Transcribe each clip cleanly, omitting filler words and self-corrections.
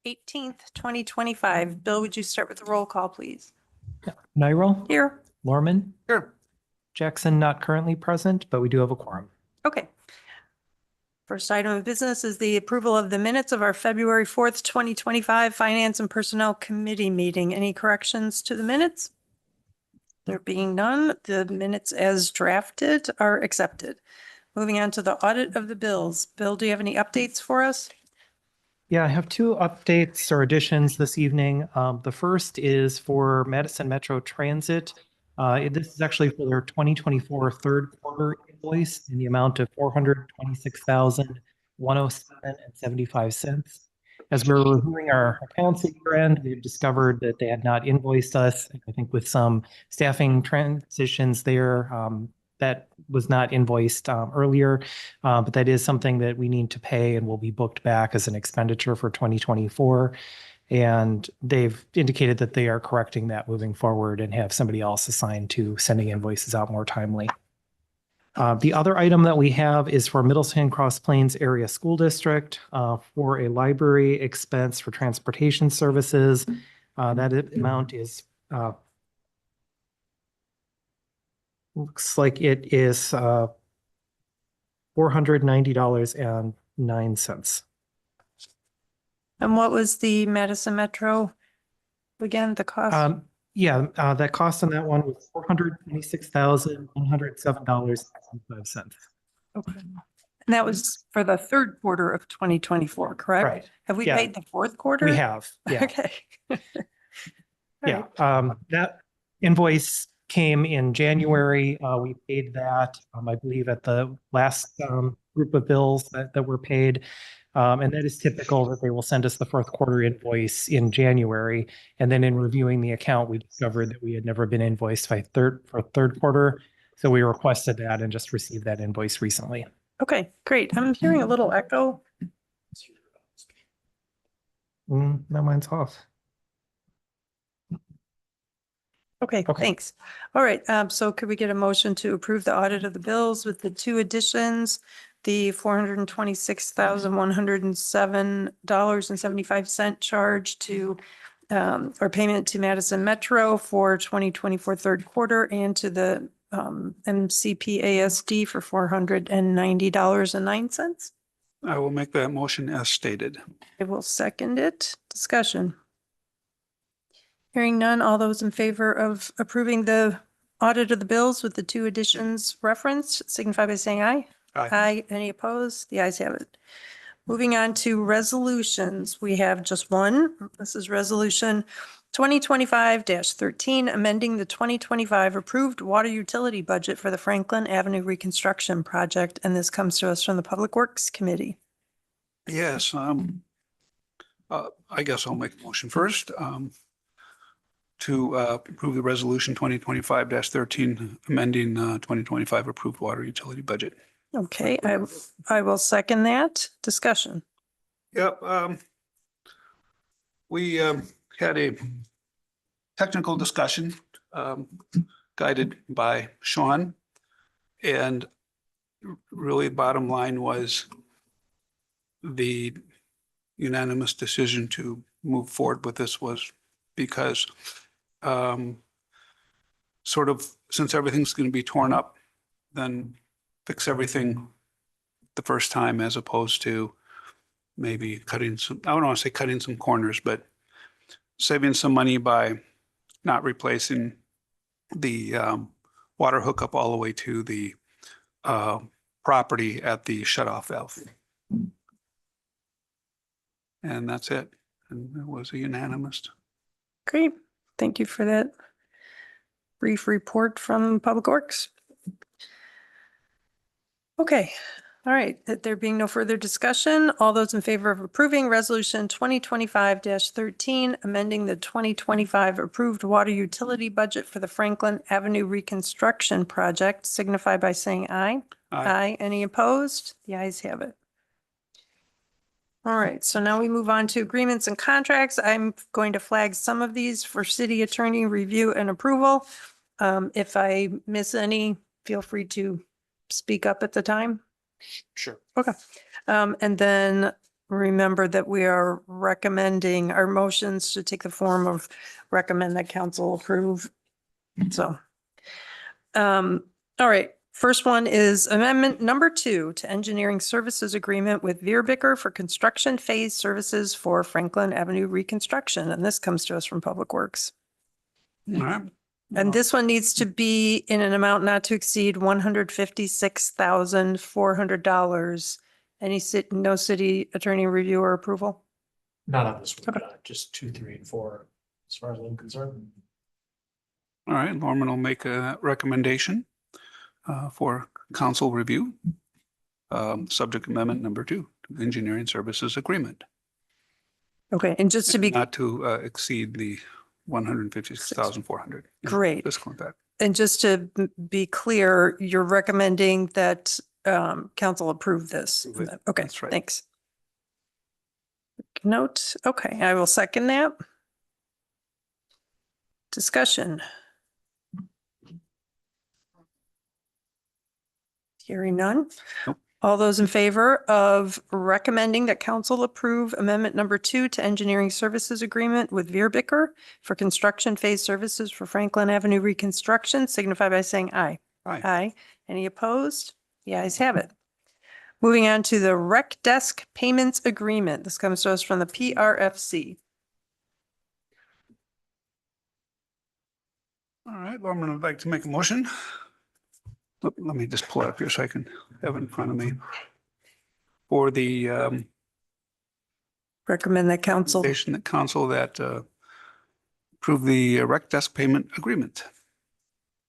18th, 2025. Bill, would you start with the roll call, please? Nyrel? Here. Lorman? Here. Jackson not currently present, but we do have a quorum. Okay. First item of business is the approval of the minutes of our February 4th, 2025 Finance and Personnel Committee meeting. Any corrections to the minutes? There being none, the minutes as drafted are accepted. Moving on to the audit of the bills. Bill, do you have any updates for us? Yeah, I have two updates or additions this evening. The first is for Madison Metro Transit. This is actually for their 2024 third quarter invoice in the amount of $426,107.75. As we're reviewing our accounts at year end, we've discovered that they had not invoiced us. I think with some staffing transitions there, that was not invoiced earlier, but that is something that we need to pay and will be booked back as an expenditure for 2024. And they've indicated that they are correcting that moving forward and have somebody else assigned to sending invoices out more timely. The other item that we have is for Middleton Cross Plains Area School District for a library expense for transportation services. That amount is looks like it is $490.09. And what was the Madison Metro again, the cost? That cost on that one was $426,107.75. Okay. And that was for the third quarter of 2024, correct? Right. Have we Yeah. paid the fourth quarter? We have. Yeah. Okay. Yeah. That invoice came in January. We paid that, I believe, at the last group of bills that were paid. And that is typical that they will send us the fourth quarter invoice in January. And then in reviewing the account, we discovered that we had never been invoiced for third quarter. So we requested that and just received that invoice recently. Okay, great. I'm hearing a little echo. No, mine's off. Okay, thanks. All right, so could we get a motion to approve the audit of the bills with the two additions? The $426,107.75 charge to or payment to Madison Metro for 2024 third quarter and to the MCPASD for $490.09. I will make that motion as stated. I will second it. Discussion. Hearing none, all those in favor of approving the audit of the bills with the two additions referenced, signify by saying aye. Aye. Aye. Any opposed? The ayes have it. Moving on to resolutions, we have just one. This is resolution 2025-13, amending the 2025 approved water utility budget for the Franklin Avenue reconstruction project. And this comes to us from the Public Works Committee. Yes, I guess I'll make the motion first. To approve the resolution 2025-13, amending 2025 approved water utility budget. Okay, I will second that. Discussion. Yep. We had a technical discussion guided by Sean, and really bottom line was the unanimous decision to move forward with this was because sort of since everything's going to be torn up, then fix everything the first time as opposed to maybe cutting some, I don't want to say cutting some corners, but saving some money by not replacing the water hookup all the way to the property at the shutoff valve. And that's it. And it was a unanimous. Great. Thank you for that brief report from Public Works. Okay. All right. There being no further discussion, all those in favor of approving resolution 2025-13, amending the 2025 approved water utility budget for the Franklin Avenue reconstruction project, signify by saying aye. Aye. Aye. Any opposed? The ayes have it. All right, so now we move on to agreements and contracts. I'm going to flag some of these for city attorney review and approval. If I miss any, feel free to speak up at the time. Sure. Okay. And then remember that we are recommending, our motions should take the form of recommend that council approve. So, all right. First one is amendment number 2 to engineering services agreement with Veerbicker for construction phase services for Franklin Avenue reconstruction. And this comes to us from Public Works. All right. And this one needs to be in an amount not to exceed $156,400. No city attorney review or approval? Not on this one, Okay. just 2, 3, and 4, as far as I'm concerned. All right, Norman will make a recommendation for council review. Subject amendment number 2, to engineering services agreement, Okay, and just to be not to exceed the 156,400. Great. Fiscal impact. And just to be clear, you're recommending that council approve this? Approve it. Okay, That's right. thanks. Note, okay, I will second that. Discussion. Hearing none. Nope. All those in favor of recommending that council approve amendment number 2 to engineering services agreement with Veerbicker for construction phase services for Franklin Avenue reconstruction signify by saying aye. Aye. Aye. Any opposed? The ayes have it. Moving on to the rec desk payments agreement. This comes to us from the PRFC. All right, Norman would like to make a motion. Let me just pull it up here so I can have it in front of me. For the Recommend that council. recommendation that council that approve the rec desk payment agreement.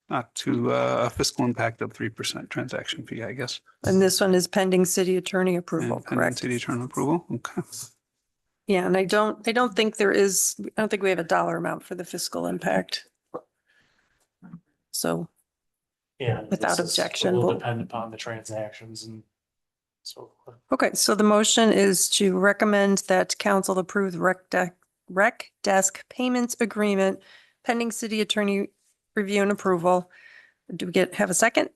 Not to a fiscal impact of 3% transaction fee, I guess. And this one is pending city attorney approval, And correct? city attorney approval, okay. Yeah, and I don't think we have a dollar amount for the fiscal impact. So, Yeah. Without this is- objection, It will we'll- depend upon the transactions and so forth. okay, so the motion is to recommend that council approve the rec desk payments agreement pending city attorney review and approval. Do we have a second?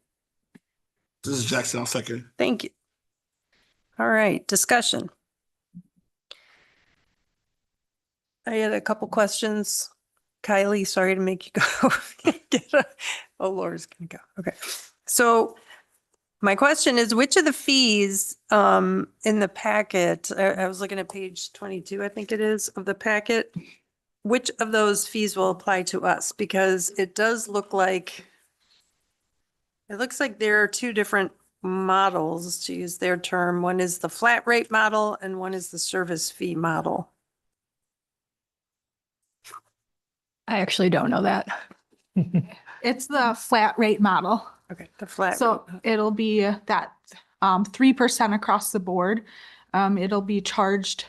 This is Jackson, I'll second. Thank you. All right, discussion. I had a couple questions. Kylie, sorry to make you go. Oh, Laura's gonna go. Okay. So my question is, which of the fees in the packet, I was looking at page 22, I think it is, of the packet. Which of those fees will apply to us? Because it does look like, it looks like there are 2 different models, to use their term. One is the flat rate model and one is the service fee model. I actually don't know that. It's the flat rate model. Okay, the flat. So rate. it'll be that 3% across the board. It'll be charged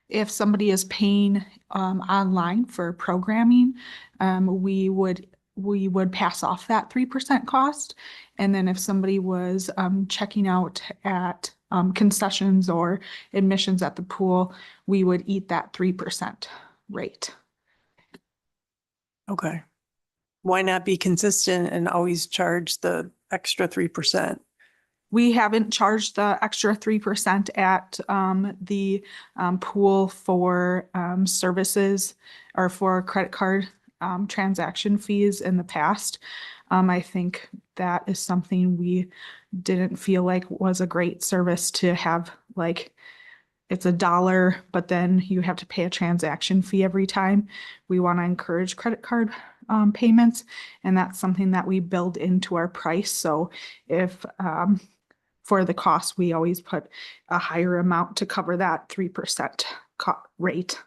if somebody is paying online for programming. We would pass off that 3% cost. And then if somebody was checking out at concessions or admissions at the pool, we would eat that 3% rate. Okay. Why not be consistent and always charge the extra 3%? We haven't charged the extra 3% at the pool for services or for credit card transaction fees in the past. I think that is something we didn't feel like was a great service to have, like, it's $1, but then you have to pay a transaction fee every time. We want to encourage credit card payments, and that's something that we build into our price. So if for the cost, we always put a higher amount to cover that 3% rate.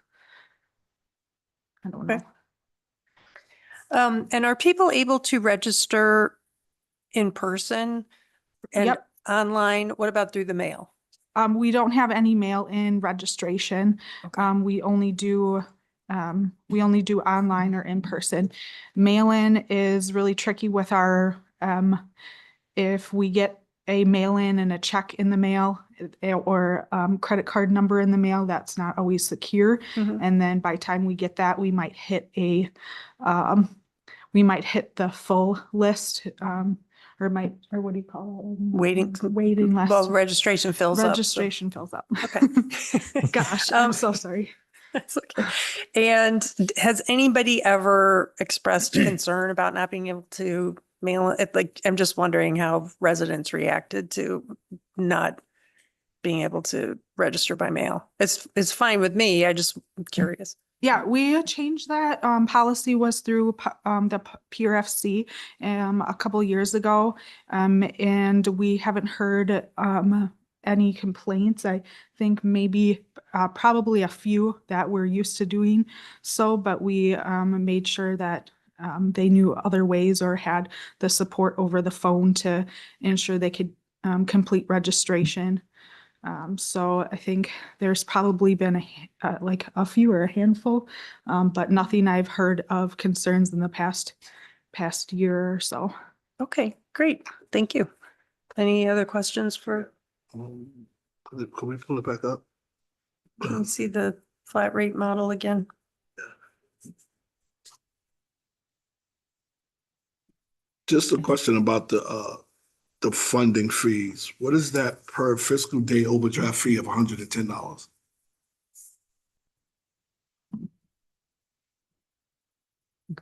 I don't know. Okay. And are people able to register in person and Yep. online? What about through the mail? We don't have any mail-in registration. Okay. We only do online or in person. Mail-in is really tricky with our, if we get a mail-in and a check in the mail or credit card number in the mail, that's not always secure. Mhm. And then by the time we get that, we might hit the full list or what do you call it? Waiting. Waiting list. Well, registration fills up. so- Registration fills up. Okay. Gosh, I'm Um, so sorry. That's okay. And has anybody ever expressed concern about not being able to mail it? Like, I'm just wondering how residents reacted to not being able to register by mail. It's fine with me. I just am curious. Yeah, we changed that. Policy was through the PRFC a couple years ago. And we haven't heard any complaints. I think maybe probably a few that we're used to doing so, but we made sure that they knew other ways or had the support over the phone to ensure they could complete registration. So I think there's probably been like a few or a handful, but nothing I've heard of concerns in the past year or so. Okay, great. Thank you. Any other questions for, Can we pull it back up? can we see the flat rate model again? Just a question about the funding fees. What is that per fiscal day overdraft fee of $110?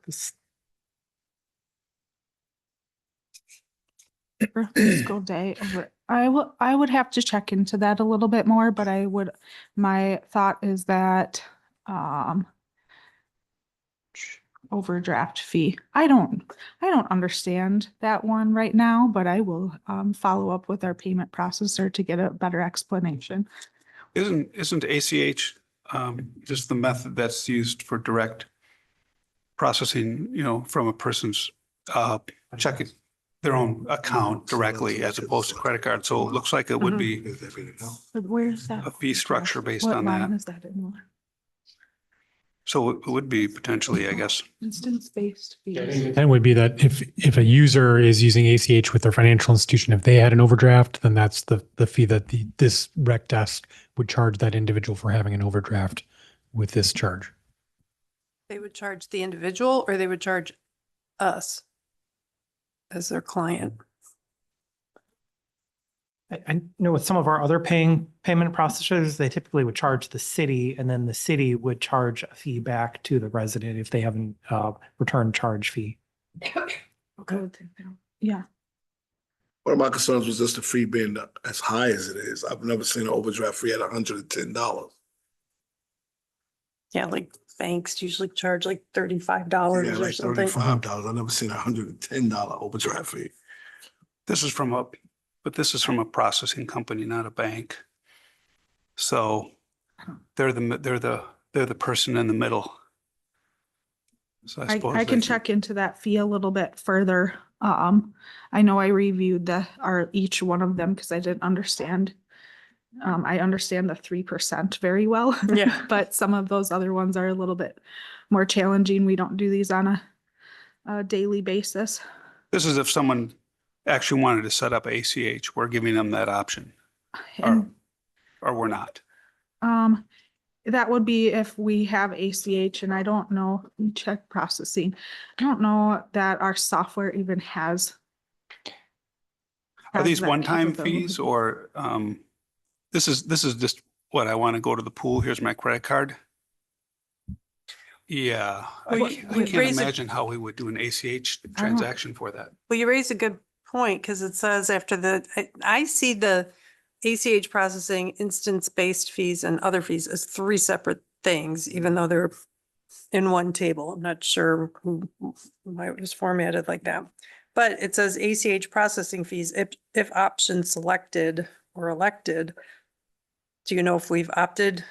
This- Per fiscal day over, I would have to check into that a little bit more, but my thought is that, overdraft fee. I don't understand that one right now, but I will, follow up with our payment processor to get a better explanation. Isn't ACH just the method that's used for direct processing, from a person's checking their own account directly as opposed to credit card? So it looks like it would be But where's that? a fee structure based What on line that. is that in? So it would be potentially, I guess. Instance-based fees. That would be that if a user is using ACH with their financial institution, if they had an overdraft, then that's the fee that this rec desk would charge that individual for having an overdraft with this charge. They would charge the individual or they would charge us as their client? I know with some of our other payment processors, they typically would charge the city and then the city would charge a fee back to the resident if they haven't returned charge fee. Yeah. One of my concerns was just the fee being as high as it is. I've never seen an overdraft fee at $110. Yeah, like banks usually charge like $35 Yeah, or like something. $35. I've never seen a $110 overdraft fee. This is from a processing company, not a bank. So they're the person in the middle. So I suppose I can check into that fee a little bit further. I know I reviewed each one of them because I didn't understand. I understand the 3% very well. Yeah. But some of those other ones are a little bit more challenging. We don't do these on a daily basis. This is if someone actually wanted to set up ACH, we're giving them that option, And or we're not. that would be if we have ACH, and I don't know, check processing. I don't know that our software even has. Are these that one-time capability. fees or this is just what I want to go to the pool. Here's my credit card. Yeah, I Well, can't you raise it- imagine how we would do an ACH transaction for that. Well, you raise a good point because it says after I see the ACH processing, instance-based fees and other fees as three separate things, even though they're in one table. I'm not sure why it was formatted like that. But it says ACH processing fees if option selected or elected. Do you know if we've opted?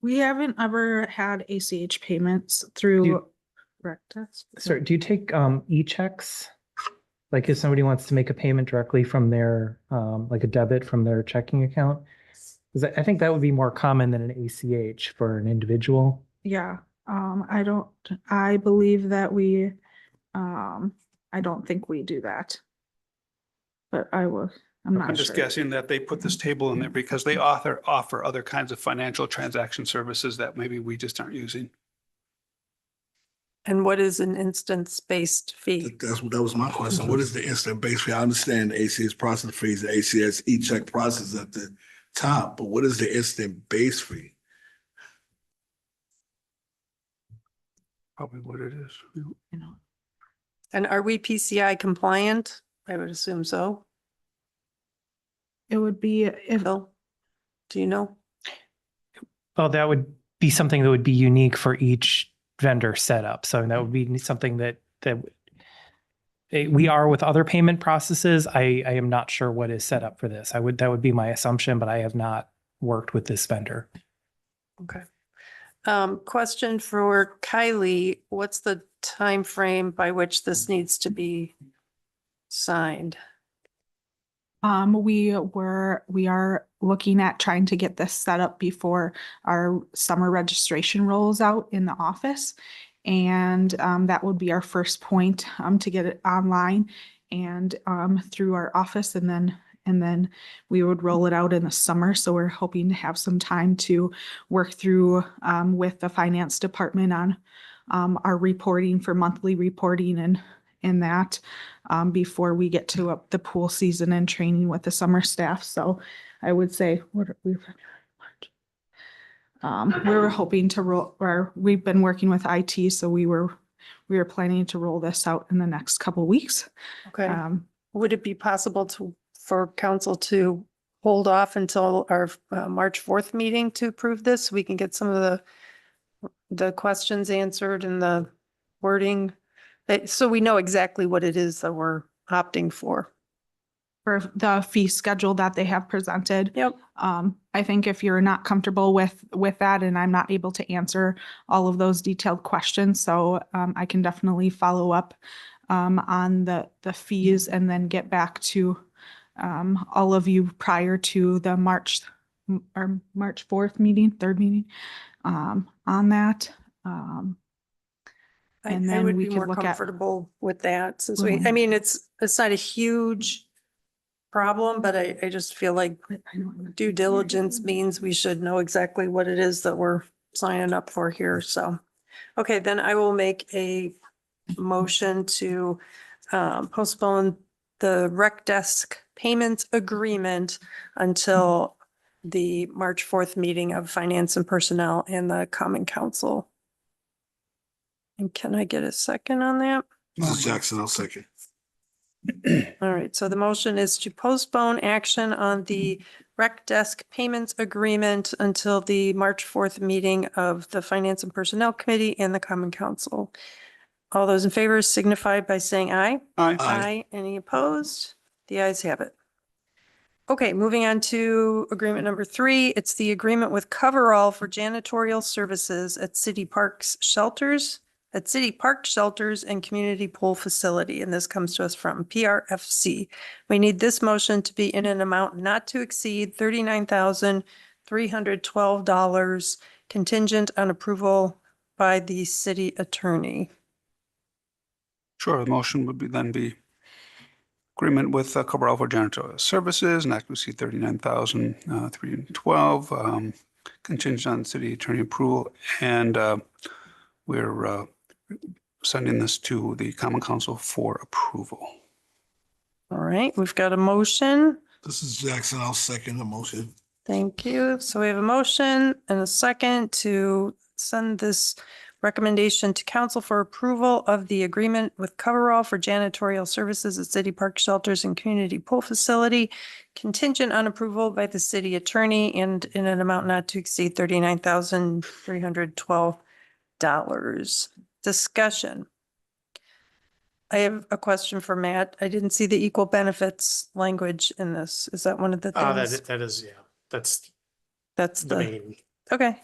We haven't ever had ACH payments through You- Rectus. Sorry, do you take e-checks? Like if somebody wants to make a payment directly from their, like a debit from their checking account? Because I think that would be more common than an ACH for an individual. Yeah, I believe that I don't think we do that. But I'm not I'm just sure. guessing that they put this table in there because they offer other kinds of financial transaction services that maybe we just aren't using. And what is an instance-based fee? That was my question. What is the instant base fee? I understand the ACH processing fees, the ACH e-check process at the top, but what is the instant base fee? Probably what it is. You know, And are we PCI compliant? I would assume so. it would be if, Bill, do you know? Well, that would be something that would be unique for each vendor setup. So that would be something that we are with other payment processes. I am not sure what is set up for this. That would be my assumption, but I have not worked with this vendor. Okay. Question for Kylie, what's the time frame by which this needs to be signed? we are looking at trying to get this set up before our summer registration rolls out in the office. And that would be our first point to get it online and through our office, and then we would roll it out in the summer. So we're hoping to have some time to work through with the finance department on our reporting for monthly reporting and that before we get to the pool season and training with the summer staff. So I would say what are we? We were hoping to roll, or we've been working with IT, so we were planning to roll this out in the next couple weeks. Okay. Would it be possible for council to hold off until our March 4th meeting to approve this? So we can get some of the questions answered and the wording, so we know exactly what it is that we're opting for. For the fee schedule that they have presented. Yep. I think if you're not comfortable with that, and I'm not able to answer all of those detailed questions, so I can definitely follow up on the fees and then get back to all of you prior to the March 4th meeting, 3rd meeting on that. And I then would we be could more look at- comfortable with that since I Mhm. mean, it's not a huge problem, but I just feel like due diligence means we should know exactly what it is that we're signing up for here. So, okay, then I will make a motion to postpone the rec desk payments agreement until the March 4th meeting of Finance and Personnel and the Common Council. And can I get a second on that? Mrs. Jackson, I'll second. All right, so the motion is to postpone action on the rec desk payments agreement until the March 4th meeting of the Finance and Personnel Committee and the Common Council. All those in favor signify by saying aye. Aye. Aye. Any opposed? The ayes have it. Okay, moving on to agreement number 3. It's the agreement with Coverall for janitorial services at City Park Shelters and Community Pool Facility. And this comes to us from PRFC. We need this motion to be in an amount not to exceed $39,312 contingent on approval by the city attorney. Sure, the motion would be agreement with Coverall for janitorial services, not to exceed 39,312, contingent on city attorney approval, and we're sending this to the Common Council for approval. All right, we've got a motion. This is Jackson, I'll second the motion. Thank you. So we have a motion and a second to send this recommendation to council for approval of the agreement with Coverall for janitorial services at City Park Shelters and Community Pool Facility, contingent on approval by the city attorney and in an amount not to exceed $39,312. Discussion. I have a question for Matt. I didn't see the equal benefits language in this. Is that one of the things? That is, yeah, that's That's the the, main. okay.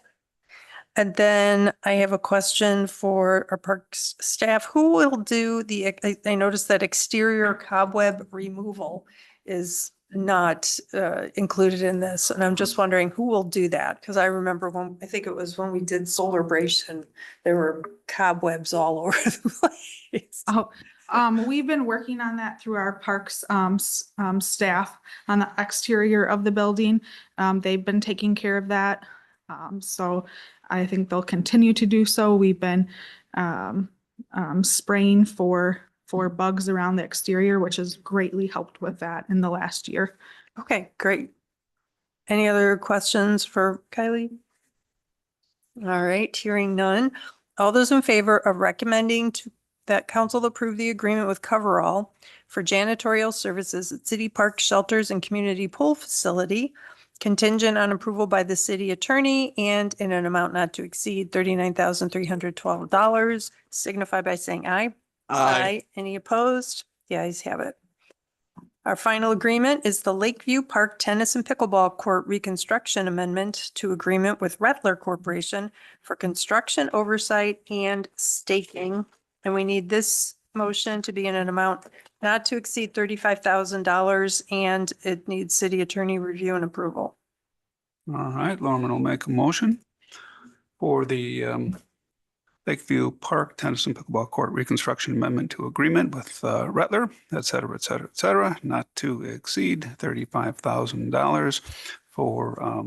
And then I have a question for our parks staff. Who will do I noticed that exterior cobweb removal is not included in this. And I'm just wondering who will do that? Because I remember I think it was when we did Solar Bration, there were cobwebs all over the place. Oh, we've been working on that through our parks staff on the exterior of the building. They've been taking care of that. So I think they'll continue to do so. We've been spraying for bugs around the exterior, which has greatly helped with that in the last year. Okay, great. Any other questions for Kylie? All right, hearing none. All those in favor of recommending that council approve the agreement with Coverall for janitorial services at City Park Shelters and Community Pool Facility, contingent on approval by the city attorney and in an amount not to exceed $39,312, signify by saying aye. Any opposed? The ayes have it. Our final agreement is the Lakeview Park Tennis and Pickleball Court Reconstruction Amendment to Agreement with Rattler Corporation for construction oversight and staking. And we need this motion to be in an amount not to exceed $35,000, and it needs city attorney review and approval. All right, Lorman will make a motion for the Lakeview Park Tennis and Pickleball Court Reconstruction Amendment to Agreement with Rattler, et cetera, not to exceed $35,000 for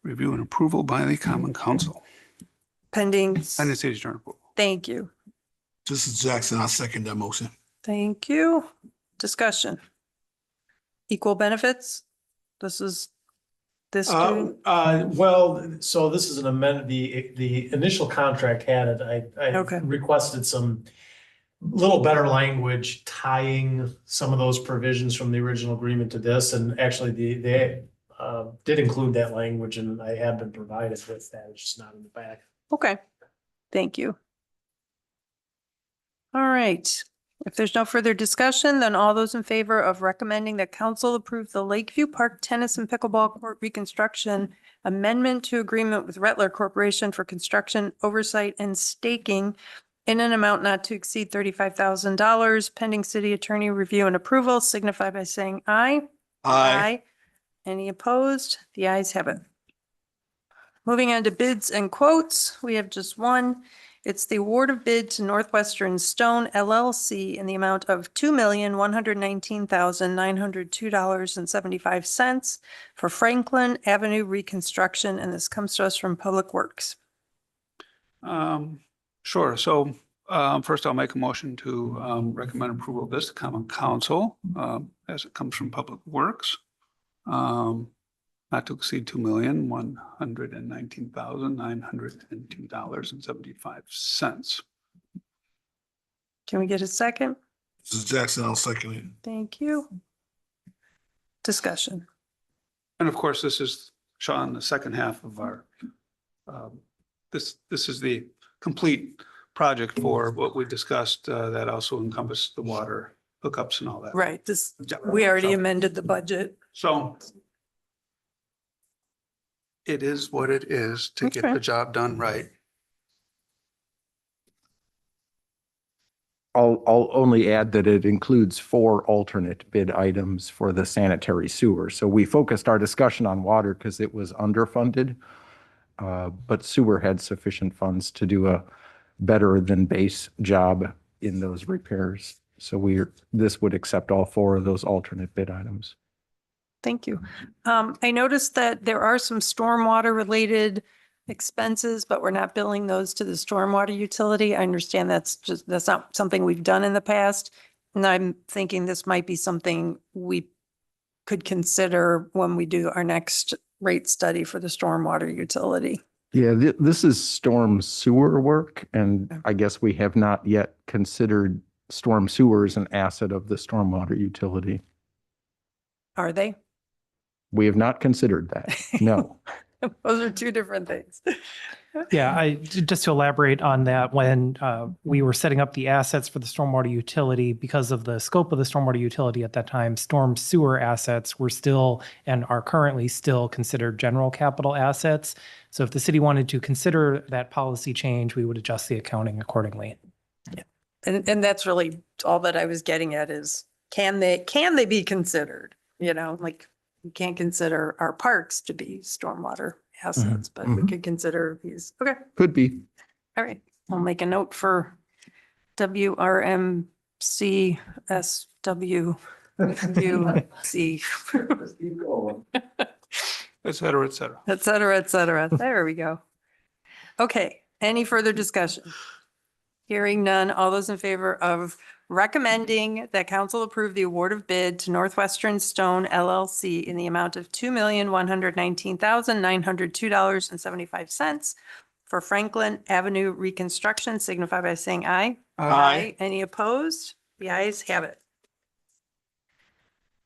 review and approval by the Common Council. Pending. And the city attorney approval. Thank you. This is Jackson. I second that motion. Thank you. Discussion. Equal benefits? This is this. Well, so this is an amendment, the initial contract had it, I Okay. requested some little better language tying some of those provisions from the original agreement to this, and actually they did include that language, and I have been provided with that, it's just not in the back. Okay, thank you. All right, if there's no further discussion, then all those in favor of recommending that council approve the Lakeview Park Tennis and Pickleball Court Reconstruction Amendment to Agreement with Rattler Corporation for construction oversight and staking in an amount not to exceed $35,000, pending city attorney review and approval, signify by saying aye. Any opposed? The ayes have it. Moving on to bids and quotes, we have just one. It's the award of bid to Northwestern Stone LLC in the amount of $2,119,902.75 for Franklin Avenue reconstruction, and this comes to us from Public Works. Sure. So first I'll make a motion to recommend approval of this to Common Council as it comes from Public Works. Not to exceed $2,119,902.75. Can we get a second? This is Jackson. I'll second it. Thank you. Discussion. And of course, this is, Sean, the second half of our, this is the complete project for what we discussed that also encompassed the water hookups and all that. Right, this, Yeah. we already amended the budget. So it is what it is to get Okay. the job done right. I'll only add that it includes 4 alternate bid items for the sanitary sewer. So we focused our discussion on water because it was underfunded. But sewer had sufficient funds to do a better than base job in those repairs. So this would accept all 4 of those alternate bid items. Thank you. I noticed that there are some stormwater related expenses, but we're not billing those to the stormwater utility. I understand that's not something we've done in the past. And I'm thinking this might be something we could consider when we do our next rate study for the stormwater utility. Yeah, this is storm sewer work, and I guess we have not yet considered storm sewer as an asset of the stormwater utility. Are they? We have not considered that, no. Those are two different things. Yeah, just to elaborate on that, when we were setting up the assets for the stormwater utility, because of the scope of the stormwater utility at that time, storm sewer assets were still and are currently still considered general capital assets. So if the city wanted to consider that policy change, we would adjust the accounting accordingly. Yeah. And that's really all that I was getting at is, can they be considered? You know, like, we can't consider our parks to be stormwater assets, but we could consider these. Okay, Could be. all right. I'll make a note for WRMC SW. Et cetera, et cetera. Et cetera, et cetera. There we go. Okay, any further discussion? Hearing none, all those in favor of recommending that council approve the award of bid to Northwestern Stone LLC in the amount of $2,119,902.75 for Franklin Avenue reconstruction, signify by saying aye. Aye. Any opposed? The ayes have it.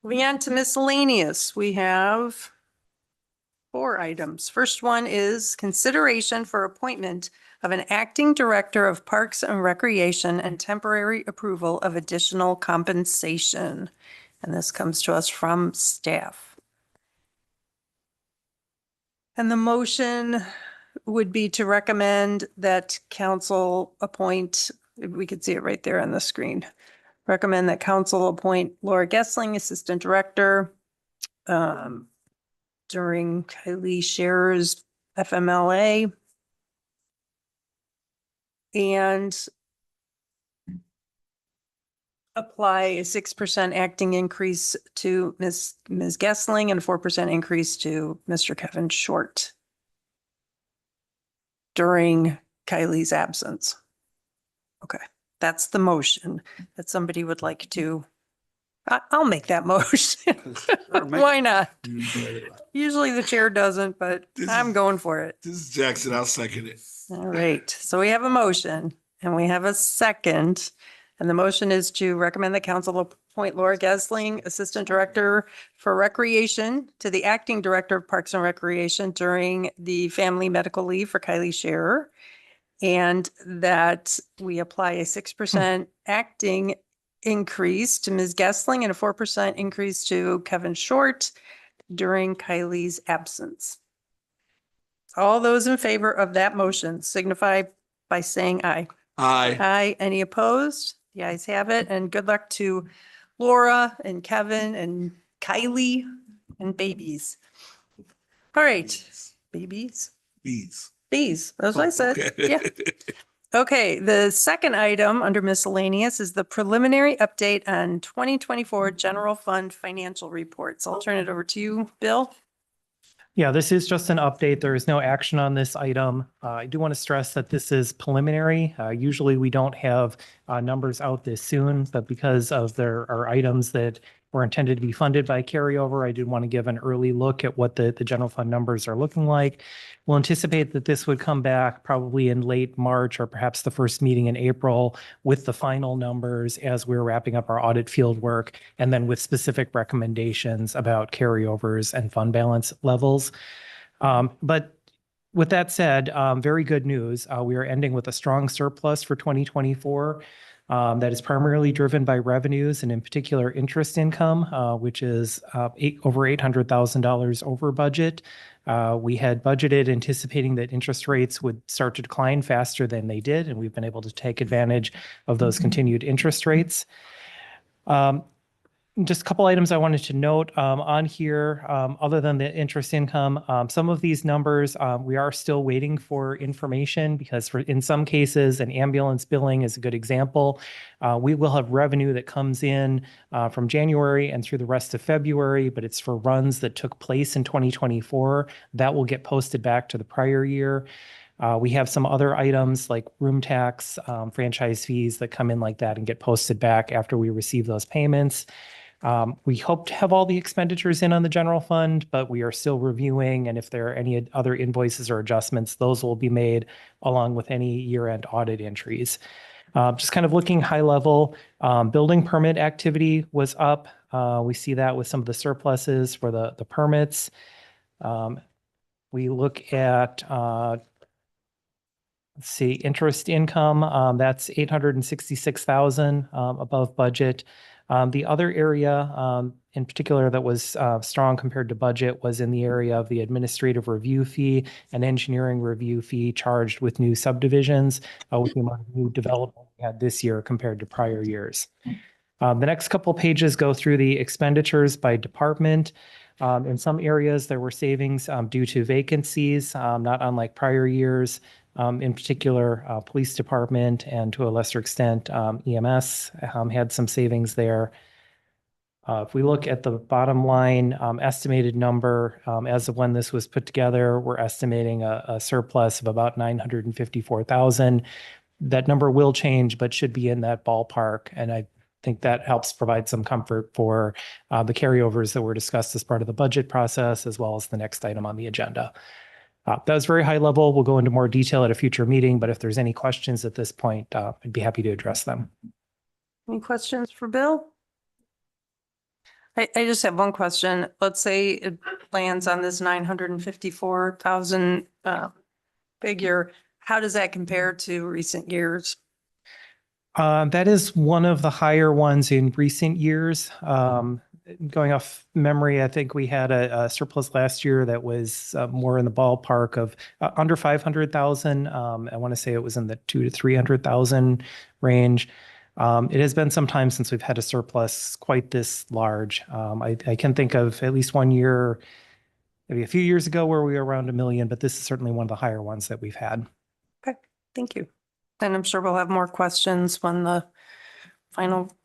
Moving on to miscellaneous, we have 4 items. First one is consideration for appointment of an acting director of Parks and Recreation and temporary approval of additional compensation. And this comes to us from staff. And the motion would be to recommend that council appoint, we could see it right there on the screen. Recommend that council appoint Laura Gessling, Assistant Director, during Kylie Scherer's FMLA. And apply a 6% acting increase to Ms. Gessling and a 4% increase to Mr. Kevin Short during Kylie's absence. Okay, that's the motion that somebody would like to. I'll make that motion. Why not? Usually the chair doesn't, but I'm going for it. This is Jackson. I'll second it. All right, so we have a motion and we have a second. And the motion is to recommend the council appoint Laura Gessling, Assistant Director for Recreation, to the Acting Director of Parks and Recreation during the family medical leave for Kylie Scherer. And that we apply a 6% acting increase to Ms. Gessling and a 4% increase to Kevin Short during Kylie's absence. All those in favor of that motion signify by saying aye. Aye. Aye. Any opposed? The ayes have it. And good luck to Laura and Kevin and Kylie and babies. All right. Babies? Bees. Bees. That's what I said. Okay. Yeah. Okay. The second item under miscellaneous is the preliminary update on 2024 general fund financial reports. I'll turn it over to you, Bill. Yeah, this is just an update. There is no action on this item. I do want to stress that this is preliminary. Usually we don't have numbers out this soon, but because of there are items that were intended to be funded by carryover, I did want to give an early look at what the general fund numbers are looking like. We'll anticipate that this would come back probably in late March or perhaps the first meeting in April with the final numbers as we're wrapping up our audit field work, and then with specific recommendations about carryovers and fund balance levels. But with that said, very good news. We are ending with a strong surplus for 2024. That is primarily driven by revenues and in particular interest income, which is over $800,000 over budget. We had budgeted anticipating that interest rates would start to decline faster than they did, and we've been able to take advantage of those continued interest rates. Just a couple items I wanted to note on here, other than the interest income. Some of these numbers, we are still waiting for information because in some cases, an ambulance billing is a good example. We will have revenue that comes in from January and through the rest of February, but it's for runs that took place in 2024. That will get posted back to the prior year. We have some other items like room tax, franchise fees that come in like that and get posted back after we receive those payments. We hope to have all the expenditures in on the general fund, but we are still reviewing. And if there are any other invoices or adjustments, those will be made along with any year-end audit entries. Just kind of looking high level, building permit activity was up. We see that with some of the surpluses for the permits. We look at let's see, interest income, that's $866,000 above budget. The other area in particular that was strong compared to budget was in the area of the administrative review fee and engineering review fee charged with new subdivisions, with the amount of new development we had this year compared to prior years. The next couple pages go through the expenditures by department. In some areas, there were savings due to vacancies, not unlike prior years. In particular, police department and to a lesser extent, EMS had some savings there. If we look at the bottom line estimated number, as of when this was put together, we're estimating a surplus of about $954,000. that number will change, but should be in that ballpark. And I think that helps provide some comfort for the carryovers that were discussed as part of the budget process, as well as the next item on the agenda. That was very high level. We'll go into more detail at a future meeting, but if there's any questions at this point, I'd be happy to address them. Any questions for Bill? I just have one question. Let's say it lands on this 954,000 figure. How does that compare to recent years? That is one of the higher ones in recent years. Going off memory, I think we had a surplus last year that was more in the ballpark of under 500,000. I want to say it was in the 200,000 to 300,000 range. It has been some time since we've had a surplus quite this large. I can think of at least one year, maybe a few years ago, where we were around $1 million, but this is certainly one of the higher ones that we've had. Okay, thank you. And I'm sure we'll have more questions when the final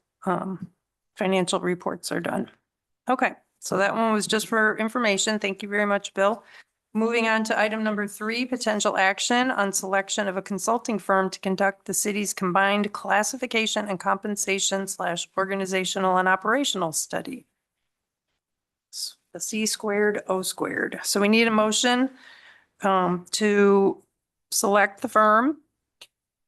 financial reports are done. Okay, so that one was just for information. Thank you very much, Bill. Moving on to item number 3, potential action on selection of a consulting firm to conduct the city's combined classification and compensation / organizational and operational study. The C squared, O squared. So we need a motion to select the firm,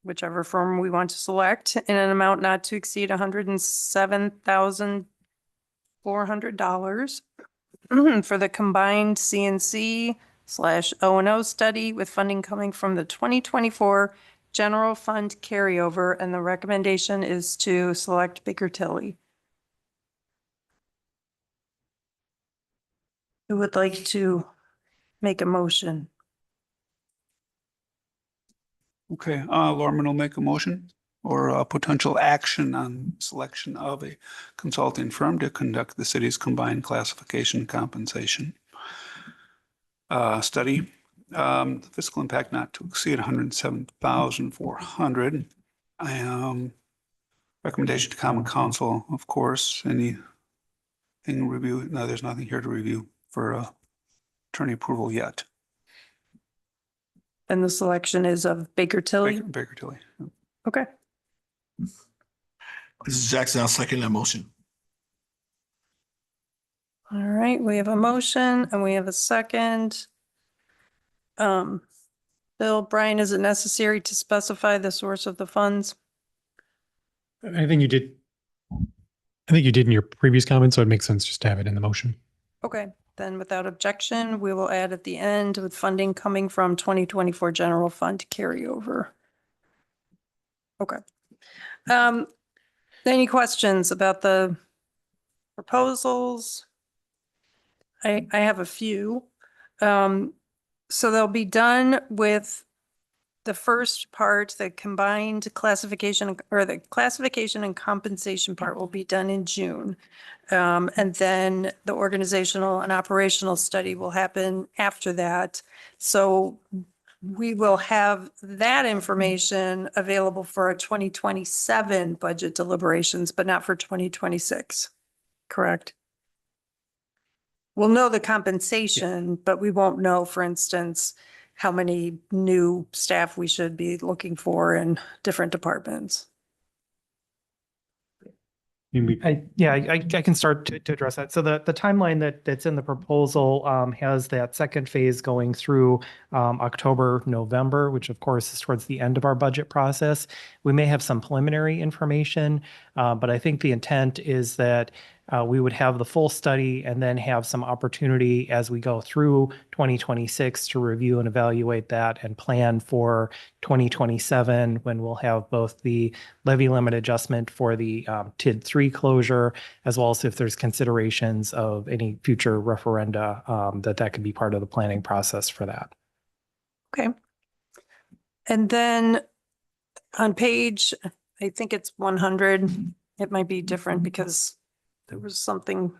whichever firm we want to select, in an amount not to exceed $107,400 for the combined CNC / O&O study, with funding coming from the 2024 general fund carryover, and the recommendation is to select Baker Tilly. Who would like to make a motion? Okay, Lorman will make a motion or a potential action on selection of a consulting firm to conduct the city's combined classification and compensation study. Fiscal impact not to exceed 107,400. Recommendation to Common Council, of course. Anything review? No, there's nothing here to review for attorney approval yet. And the selection is of Baker Tilly? Baker Tilly. Okay. This is Jackson. I'll second that motion. All right, we have a motion and we have a second. Bill, Brian, is it necessary to specify the source of the funds? I think you did. I think you did in your previous comments, so it makes sense just to have it in the motion. Okay, then without objection, we will add at the end with funding coming from 2024 general fund carryover. Okay. Any questions about the proposals? I have a few. So they'll be done with the first part, the combined classification, or the classification and compensation part will be done in June. And then the organizational and operational study will happen after that. So we will have that information available for our 2027 budget deliberations, but not for 2026, correct? We'll know the compensation, but we won't know, for instance, how many new staff we should be looking for in different departments. I can start to address that. So the timeline that's in the proposal has that second phase going through October, November, which of course is towards the end of our budget process. We may have some preliminary information, but I think the intent is that we would have the full study and then have some opportunity as we go through 2026 to review and evaluate that and plan for 2027, when we'll have both the levy limit adjustment for the TID 3 closure, as well as if there's considerations of any future referenda that could be part of the planning process for that. Okay. And then on page, I think it's 100, it might be different because there was something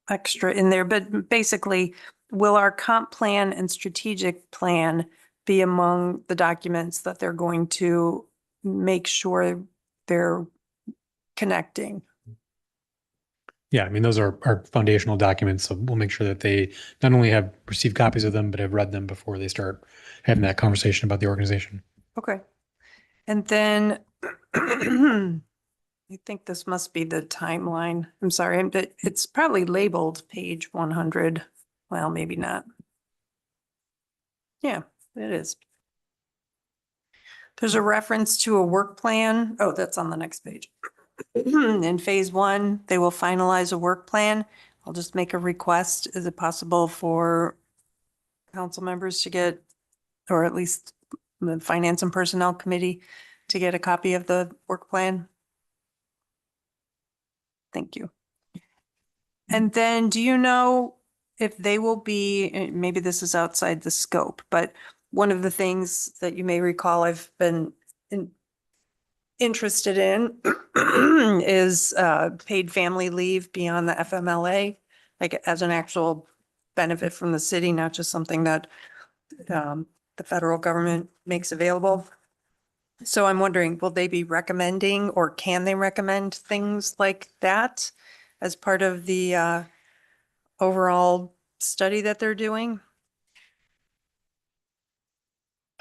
extra in there, but basically, will our comp plan and strategic plan be among the documents that they're going to make sure they're connecting? Yeah, I mean, those are our foundational documents, so we'll make sure that they not only have received copies of them, but have read them before they start having that conversation about the organization. Okay. And then I think this must be the timeline. I'm sorry, but it's probably labeled page 100. Well, maybe not. Yeah, it is. There's a reference to a work plan. Oh, that's on the next page. In phase 1, they will finalize a work plan. I'll just make a request. Is it possible for council members to get, or at least the Finance and Personnel Committee, to get a copy of the work plan? Thank you. And then do you know if they will be, maybe this is outside the scope, but one of the things that you may recall I've been interested in is paid family leave beyond the FMLA, like as an actual benefit from the city, not just something that the federal government makes available. So I'm wondering, will they be recommending or can they recommend things like that as part of the overall study that they're doing?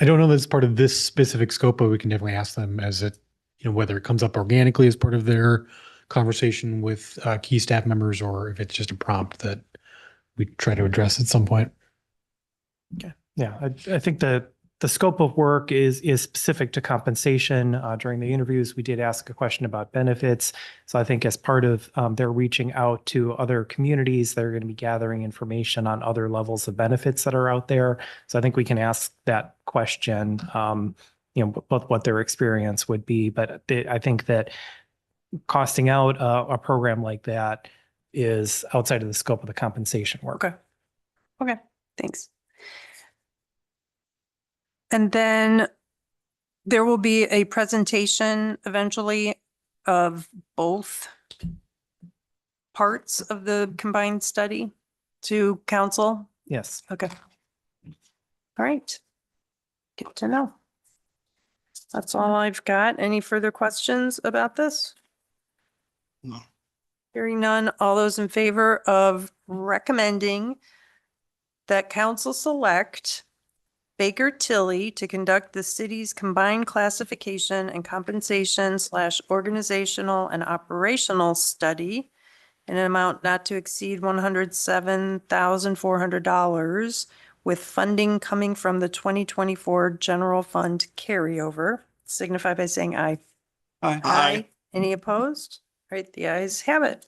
I don't know that it's part of this specific scope, but we can definitely ask them as it, whether it comes up organically as part of their conversation with key staff members, or if it's just a prompt that we try to address at some point. Yeah, I think the scope of work is specific to compensation. During the interviews, we did ask a question about benefits. So I think as part of their reaching out to other communities, they're going to be gathering information on other levels of benefits that are out there. So I think we can ask that question, what their experience would be. But I think that costing out a program like that is outside of the scope of the compensation work. Okay. Okay, thanks. And then there will be a presentation eventually of both parts of the combined study to council. Yes. Okay. All right. Good to know. That's all I've got. Any further questions about this? No. Hearing none, all those in favor of recommending that council select Baker Tilly to conduct the city's combined classification and compensation / organizational and operational study in an amount not to exceed $107,400 with funding coming from the 2024 general fund carryover, signify by saying aye. Aye. Any opposed? All right, the ayes have it.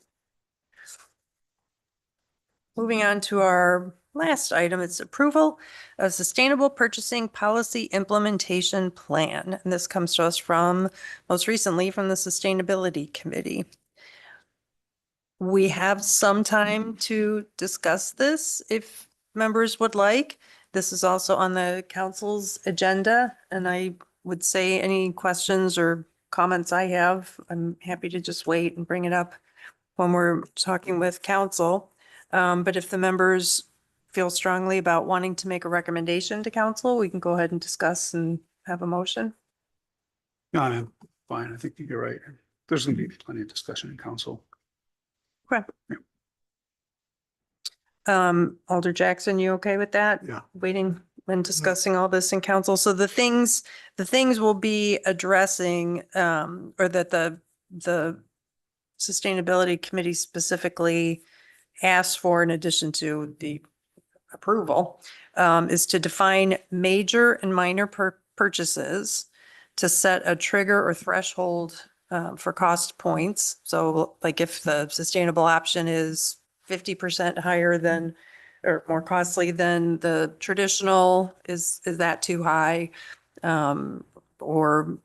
Moving on to our last item, it's approval of sustainable purchasing policy implementation plan. And this comes to us from, most recently, from the Sustainability Committee. We have some time to discuss this if members would like. This is also on the council's agenda, and I would say any questions or comments I have, I'm happy to just wait and bring it up when we're talking with council. But if the members feel strongly about wanting to make a recommendation to council, we can go ahead and discuss and have a motion. No, I'm fine. I think you're right. There's going to be plenty of discussion in council. Okay. Alder Jackson, you okay with that? Yeah. Waiting and discussing all this in council. So the things we'll be addressing, or that the Sustainability Committee specifically asked for in addition to the approval, is to define major and minor purchases, to set a trigger or threshold for cost points. So like if the sustainable option is 50% higher than, or more costly than the traditional, is that too high? Or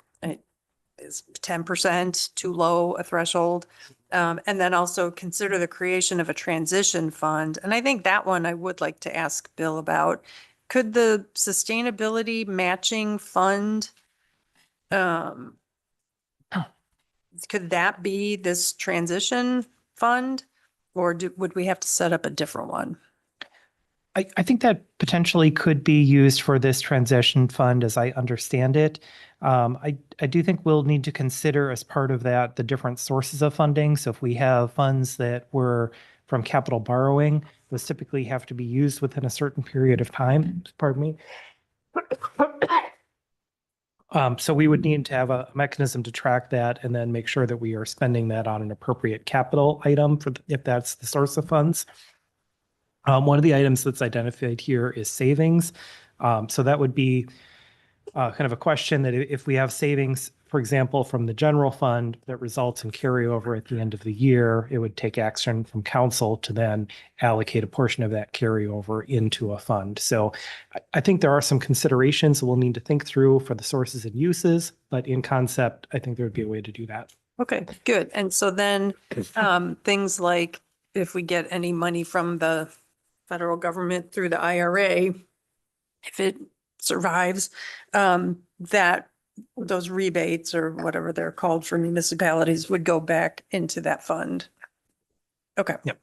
is 10% too low a threshold? And then also consider the creation of a transition fund. And I think that one I would like to ask Bill about. Could the sustainability matching fund, could that be this transition fund? Or would we have to set up a different one? I think that potentially could be used for this transition fund as I understand it. I do think we'll need to consider as part of that the different sources of funding. So if we have funds that were from capital borrowing, those typically have to be used within a certain period of time. Pardon me. So we would need to have a mechanism to track that and then make sure that we are spending that on an appropriate capital item for, if that's the source of funds. One of the items that's identified here is savings. So that would be kind of a question that if we have savings, for example, from the general fund that results in carryover at the end of the year, it would take action from council to then allocate a portion of that carryover into a fund. So I think there are some considerations we'll need to think through for the sources and uses, but in concept, I think there would be a way to do that. Okay, good. And so then things like if we get any money from the federal government through the IRA, if it survives, that those rebates or whatever they're called for municipalities would go back into that fund. Okay. Yep.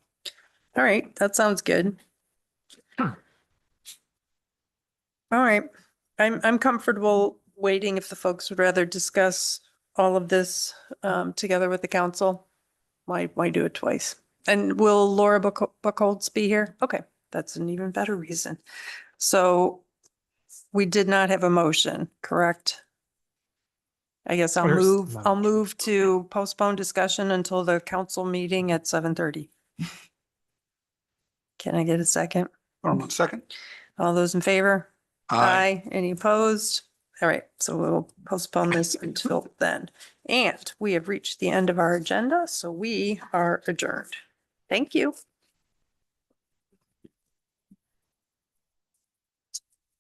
All right, that sounds good. All right, I'm comfortable waiting if the folks would rather discuss all of this together with the council. Why do it twice? And will Laura Buchholz be here? Okay, that's an even better reason. So we did not have a motion, correct? I guess I'll move to postpone discussion until the council meeting at 7:30. Can I get a second? Norman, second. All those in favor? Aye. Any opposed? All right, so we'll postpone this until then. And we have reached the end of our agenda, so we are adjourned. Thank you.